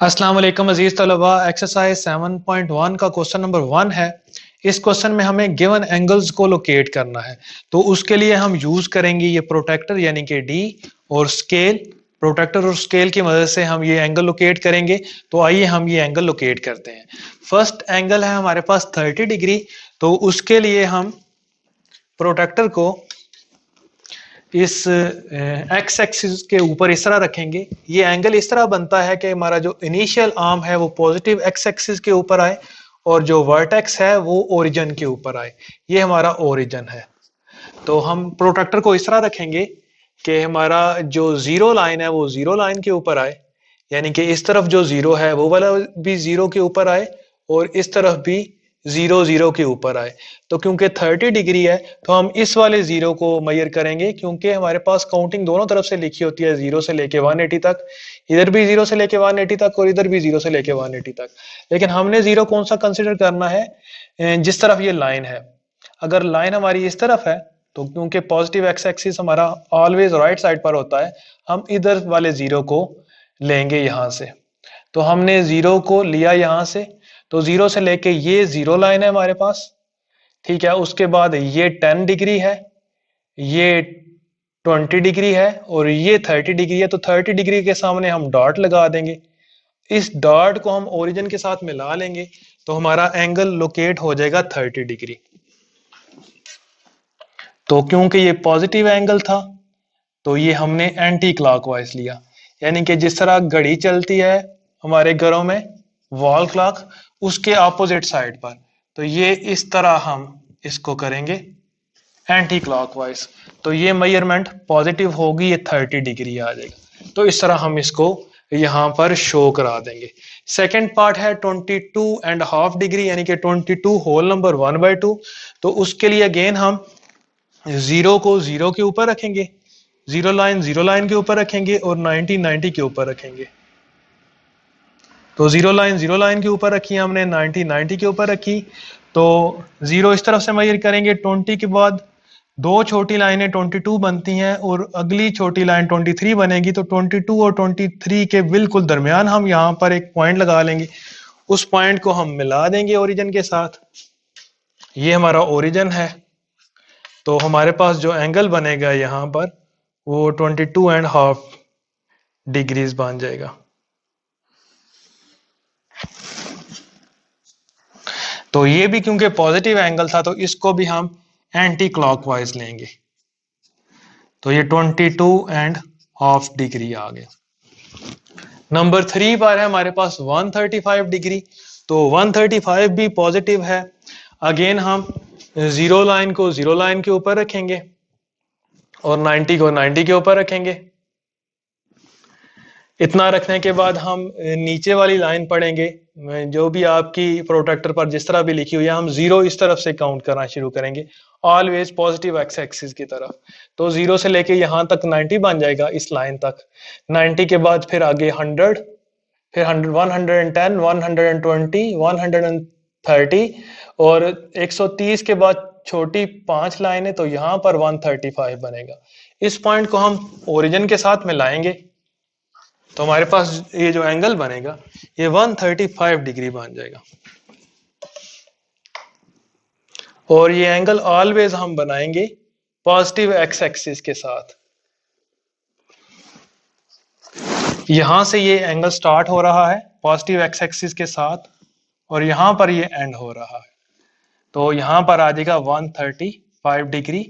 अस्सलाम वालेकुम अजीज तलबा। एक्सरसाइज 7.1 का क्वेश्चन नंबर 1 है। इस क्वेश्चन में हमें गिवन एंगल्स को लोकेट करना है, तो उसके लिए हम यूज करेंगे ये प्रोटेक्टर यानी कि डी और स्केल। प्रोटेक्टर और स्केल की मदद से हम ये एंगल लोकेट करेंगे। तो आइए हम ये एंगल लोकेट करते हैं। फर्स्ट एंगल है हमारे पास 30 डिग्री। तो उसके लिए हम प्रोटेक्टर को इस एक्स एक्सिस के ऊपर इस तरह रखेंगे। ये एंगल इस तरह बनता है कि हमारा जो इनिशियल आर्म है वो पॉजिटिव एक्स एक्सिस के ऊपर आए और जो वर्टेक्स है वो ओरिजिन के ऊपर आए। ये हमारा ओरिजिन है। तो हम प्रोट्रैक्टर को इस तरह रखेंगे कि हमारा जो जीरो लाइन है वो जीरो लाइन के ऊपर आए, यानी कि इस तरफ जो जीरो है वो वाला भी जीरो के ऊपर आए और इस तरफ भी जीरो जीरो के ऊपर आए। तो क्योंकि 30 डिग्री है तो हम इस वाले जीरो को मेजर करेंगे, क्योंकि हमारे पास काउंटिंग दोनों तरफ से लिखी होती है, जीरो से लेके 180 तक। इधर भी जीरो से लेके 180 तक और इधर भी जीरो से लेके 180 तक। लेकिन हमने जीरो कौन सा कंसिडर करना है? जिस तरफ ये लाइन है। अगर लाइन हमारी इस तरफ है तो क्योंकि पॉजिटिव एक्स एक्सिस हमारा ऑलवेज राइट साइड पर होता है, हम इधर वाले जीरो को लेंगे यहां से। तो हमने जीरो को लिया यहां से, तो जीरो से लेके ये जीरो लाइन है हमारे पास, ठीक है। उसके बाद ये 10 डिग्री है, ये 20 डिग्री है और ये 30 डिग्री है। तो 30 डिग्री के सामने हम डॉट लगा देंगे। इस डॉट को हम ओरिजिन के साथ मिला लेंगे तो हमारा एंगल लोकेट हो जाएगा 30 डिग्री। तो क्योंकि ये पॉजिटिव एंगल था तो ये हमने एंटी क्लॉकवाइज लिया, यानी कि जिस तरह घड़ी चलती है हमारे घरों में वॉल क्लॉक, उसके ऑपोजिट साइड पर। तो ये इस तरह हम इसको करेंगे एंटी क्लॉकवाइज। तो ये मेजरमेंट पॉजिटिव होगी, ये 30 डिग्री आ जाएगा। तो इस तरह हम इसको यहां पर शो करा देंगे। सेकेंड पार्ट है 22.5 डिग्री, यानी कि 22 होल नंबर 1/2। तो उसके लिए अगेन हम जीरो को जीरो के ऊपर रखेंगे, जीरो लाइन के ऊपर रखेंगे और 90 90 के ऊपर रखेंगे। तो जीरो लाइन के ऊपर रखी हमने, 90 90 के ऊपर रखी। तो जीरो इस तरफ से मेजर करेंगे, 20 के बाद दो छोटी लाइनें 22 बनती हैं और अगली छोटी लाइन 23 बनेगी। तो 22 और 23 के बिल्कुल दरमियान हम यहाँ पर एक पॉइंट लगा लेंगे। उस पॉइंट को हम मिला देंगे ओरिजिन के साथ। ये हमारा ओरिजिन है। तो हमारे पास जो एंगल बनेगा यहाँ पर वो 22.5 डिग्रीज बन जाएगा। तो ये भी क्योंकि पॉजिटिव एंगल था तो इसको भी हम एंटी क्लॉकवाइज लेंगे। तो ये 22.5 डिग्री आ गया। नंबर 3 पर है हमारे पास 135 डिग्री। तो 135 भी पॉजिटिव है। अगेन हम जीरो लाइन को जीरो लाइन के ऊपर रखेंगे और 90 को 90 के ऊपर रखेंगे। इतना रखने के बाद हम नीचे वाली लाइन पढ़ेंगे, जो भी आपकी प्रोटेक्टर पर जिस तरह भी लिखी हुई है, हम जीरो इस तरफ से काउंट करना शुरू करेंगे, ऑलवेज पॉजिटिव एक्स एक्सिस की तरफ। तो जीरो से लेके यहां तक 90 बन जाएगा, इस लाइन तक। 90 के बाद फिर आगे 100, फिर 100, 110, 120, 130 और 130 के बाद छोटी 5 लाइनें, तो यहां पर 135 बनेगा। इस पॉइंट को हम ओरिजिन के साथ मिलाएंगे तो हमारे पास ये जो एंगल बनेगा ये 135 डिग्री बन जाएगा। और ये एंगल ऑलवेज हम बनाएंगे पॉजिटिव एक्स एक्सिस के साथ। यहां से ये एंगल स्टार्ट हो रहा है पॉजिटिव एक्स एक्सिस के साथ और यहां पर ये एंड हो रहा है। तो यहां पर आ जाएगा 135 डिग्री।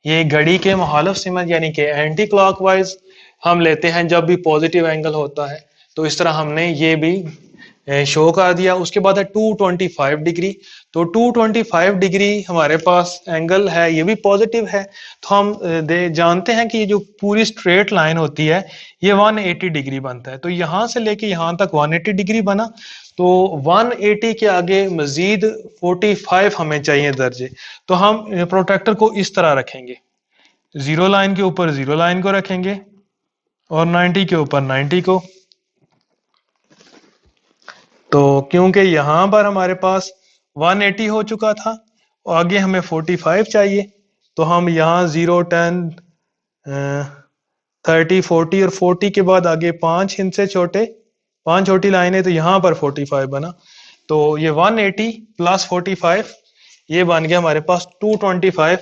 ये घड़ी के मुखालिफ सिमत यानी कि एंटी क्लॉकवाइज हम लेते हैं जब भी पॉजिटिव एंगल होता है। तो इस तरह हमने ये भी शो कर दिया। उसके बाद है 225 डिग्री। तो 225 डिग्री हमारे पास एंगल है, ये भी पॉजिटिव है। तो हम जानते हैं कि ये जो पूरी स्ट्रेट लाइन होती है ये 180 डिग्री बनता है। तो यहां से लेके यहां तक 180 डिग्री बना। तो 180 के आगे मजीद 45 हमें चाहिए दर्जे। तो हम प्रोटेक्टर को इस तरह रखेंगे, जीरो लाइन के ऊपर जीरो लाइन को रखेंगे और 90 के ऊपर 90 को। तो क्योंकि यहां पर हमारे पास 180 हो चुका था और आगे हमें 45 चाहिए, तो हम यहाँ 0, 10, 30, 40 और 40 के बाद आगे 5 इनसे छोटे 5 छोटी लाइन है तो यहाँ पर 45 बना, तो ये 180 प्लस 45 ये बन गया हमारे पास 225।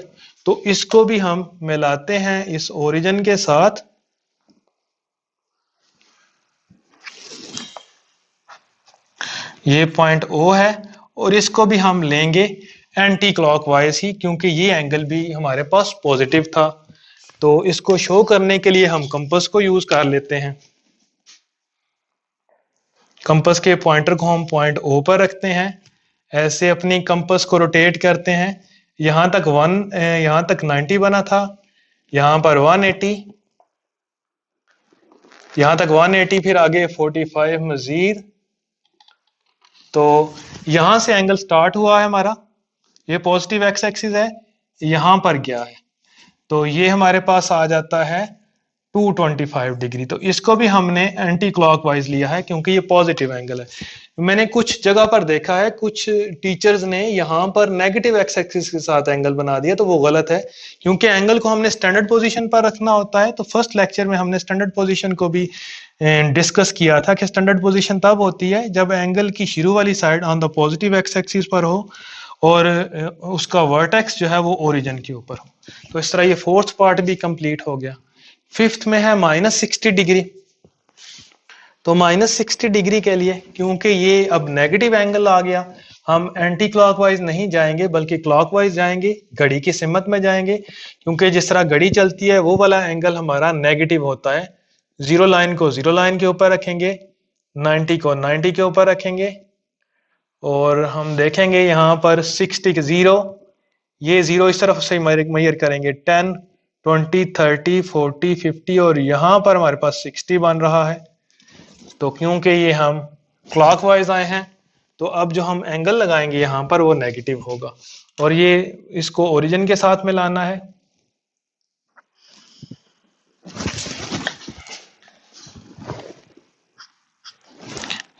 तो इसको भी हम मिलाते हैं इस ओरिजिन के साथ, ये पॉइंट ओ है, और इसको भी हम लेंगे एंटी क्लॉकवाइज ही, क्योंकि ये एंगल भी हमारे पास पॉजिटिव था। तो इसको शो करने के लिए हम कंपास को यूज कर लेते हैं। कंपास के पॉइंटर को हम पॉइंट ओ पर रखते हैं, ऐसे अपनी कंपास को रोटेट करते हैं। यहां तक 90 बना था, यहां पर 180, यहां तक 180, फिर आगे 45 मजीद। तो यहां से एंगल स्टार्ट हुआ है हमारा, ये पॉजिटिव एक्स एक्सिस है, यहां पर गया है, तो ये हमारे पास आ जाता है 225 डिग्री। तो इसको भी हमने एंटी क्लॉकवाइज लिया है क्योंकि ये पॉजिटिव एंगल है। मैंने कुछ जगह पर देखा है, कुछ टीचर्स ने यहाँ पर नेगेटिव एक्स एक्सिस के साथ एंगल बना दिया, तो वो गलत है, क्योंकि एंगल को हमने स्टैंडर्ड पोजीशन पर रखना होता है। तो फर्स्ट लेक्चर में हमने स्टैंडर्ड पोजीशन को भी डिस्कस किया था कि स्टैंडर्ड पोजीशन तब होती है जब एंगल की शुरू वाली side on the positive x axis पर हो और उसका वर्टेक्स जो है वो ओरिजिन के ऊपर हो। तो इस तरह ये फोर्थ पार्ट भी कंप्लीट हो गया। फिफ्थ में है -60 डिग्री। तो -60 डिग्री के लिए, क्योंकि ये अब नेगेटिव एंगल आ गया, हम एंटी क्लॉकवाइज नहीं जाएंगे बल्कि क्लॉकवाइज जाएंगे, घड़ी की सिमत में जाएंगे, क्योंकि जिस तरह घड़ी चलती है वो वाला एंगल हमारा नेगेटिव होता है। जीरो लाइन को जीरो लाइन के ऊपर रखेंगे, 90 को 90 के ऊपर रखेंगे, और हम देखेंगे यहाँ पर 60 के जीरो, ये जीरो इस तरफ से मेजर करेंगे, 10 20 30 40 50, और यहाँ पर हमारे पास 60 बन रहा है। तो क्योंकि ये हम क्लॉकवाइज आए हैं, तो अब जो हम एंगल लगाएंगे यहाँ पर वो नेगेटिव होगा, और ये इसको ओरिजिन के साथ मिलाना है।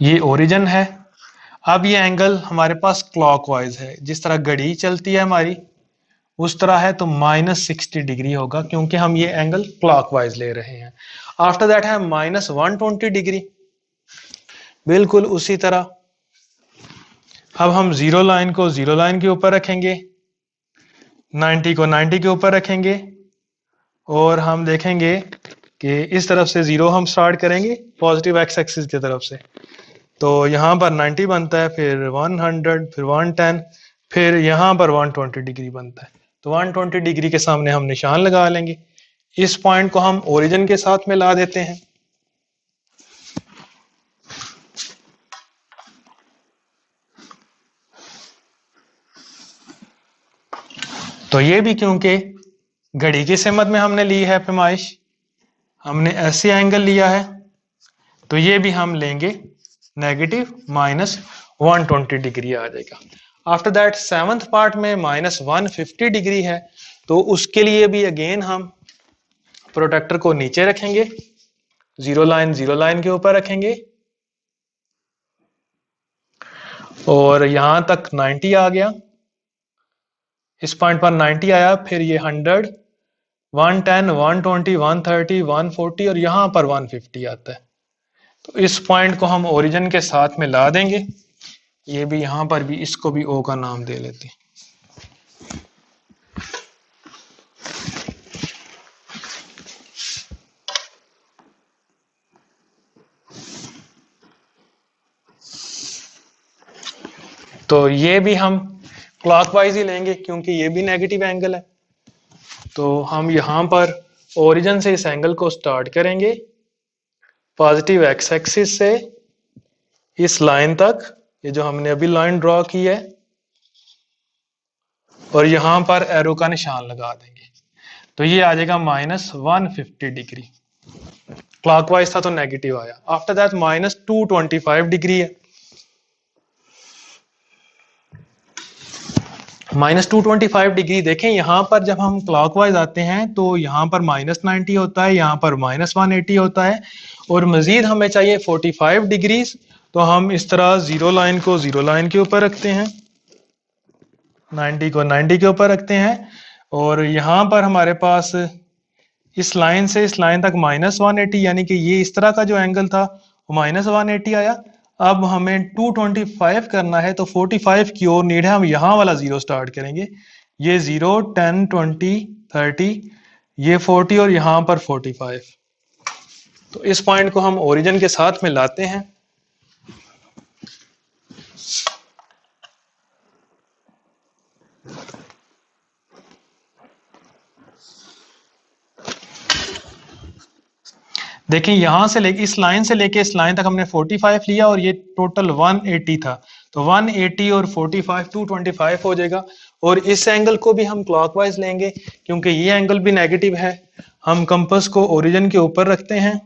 ये ओरिजिन है। अब ये एंगल हमारे पास क्लॉकवाइज है, जिस तरह घड़ी चलती है हमारी उस तरह है, तो -60 डिग्री होगा क्योंकि हम ये एंगल क्लॉकवाइज ले रहे हैं। आफ्टर दैट है -120 डिग्री। बिल्कुल उसी तरह अब हम जीरो लाइन को जीरो लाइन के ऊपर रखेंगे, 90 को 90 के ऊपर रखेंगे, और हम देखेंगे कि इस तरफ से जीरो हम स्टार्ट करेंगे पॉजिटिव एक्स एक्सिस की तरफ से, तो यहाँ पर 90 बनता है, फिर 100, फिर 110, फिर यहाँ पर 120 डिग्री बनता है। तो 120 डिग्री के सामने हम निशान लगा लेंगे। इस पॉइंट को हम ओरिजिन के साथ मिला देते हैं। तो ये भी क्योंकि घड़ी की सिमत में हमने ली है पैमाइश, हमने ऐसे एंगल लिया है, तो ये भी हम लेंगे नेगेटिव -120 डिग्री आ जाएगा। आफ्टर दैट सेवंथ पार्ट में -150 डिग्री है, तो उसके लिए भी अगेन हम प्रोटेक्टर को नीचे रखेंगे, जीरो लाइन के ऊपर रखेंगे, और यहां तक 90 आ गया, इस पॉइंट पर 90 आया, फिर ये 100, 110, 120, 130, 140, और यहां पर 150 आता है। तो इस पॉइंट को हम ओरिजिन के साथ में ला देंगे। ये भी यहां पर भी इसको भी ओ का नाम दे लेते हैं। तो ये भी हम क्लॉकवाइज ही लेंगे क्योंकि ये भी नेगेटिव एंगल है। तो हम यहां पर ओरिजिन से इस एंगल को स्टार्ट करेंगे, पॉजिटिव एक्स एक्सिस से इस लाइन तक, ये जो हमने अभी लाइन ड्रॉ की है, और यहां पर एरो का निशान लगा देंगे। तो ये आ जाएगा -150 डिग्री। क्लॉकवाइज था तो नेगेटिव आया। आफ्टर दैट -225 डिग्री है। -225 डिग्री देखें, यहां पर जब हम क्लॉकवाइज आते हैं तो यहां पर -90 होता है, यहां पर -180 होता है, और मजीद हमें चाहिए 45 डिग्रीज। तो हम इस तरह जीरो लाइन को जीरो लाइन के ऊपर रखते हैं, 90 को 90 के ऊपर रखते हैं, और यहां पर हमारे पास इस लाइन से इस लाइन तक -180, यानी कि ये इस तरह का जो एंगल था माइनस 180 आया। अब हमें 225 करना है तो 45 की ओर नीड है, हम यहां वाला 0 स्टार्ट करेंगे। ये 0 10 20 30, ये 40 और यहां पर 45। तो इस पॉइंट को हम ओरिजिन के साथ में लाते हैं। देखिए यहां से लेके इस लाइन से लेके इस लाइन तक हमने 45 लिया और ये टोटल 180 था। तो 180 और 45 225 हो जाएगा। और इस एंगल को भी हम क्लॉकवाइज लेंगे क्योंकि ये एंगल भी नेगेटिव है। हम कंपास को ओरिजिन के ऊपर रखते हैं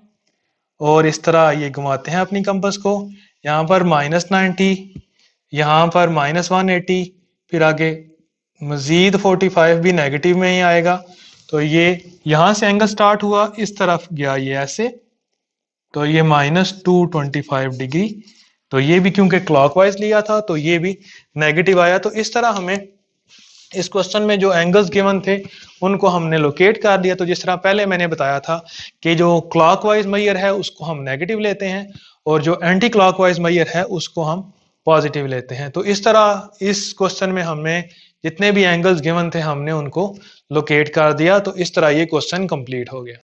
और इस तरह ये घुमाते हैं अपनी कंपास को। यहाँ पर -90, यहाँ पर -180, फिर आगे मजीद 45 भी नेगेटिव में ही आएगा। तो ये यहां से एंगल स्टार्ट हुआ, इस तरफ गया ये ऐसे, तो ये -225 डिग्री। तो ये भी क्योंकि क्लॉकवाइज लिया था तो ये भी नेगेटिव आया। तो इस तरह हमें इस क्वेश्चन में जो एंगल्स गिवन थे उनको हमने लोकेट कर दिया। तो जिस तरह पहले मैंने बताया था कि जो क्लॉकवाइज मैयर है उसको हम नेगेटिव लेते हैं और जो एंटी क्लॉकवाइज मैयर है उसको हम पॉजिटिव लेते हैं। तो इस तरह इस क्वेश्चन में हमने जितने भी एंगल्स गिवन थे हमने उनको लोकेट कर दिया। तो इस तरह ये क्वेश्चन कंप्लीट हो गया।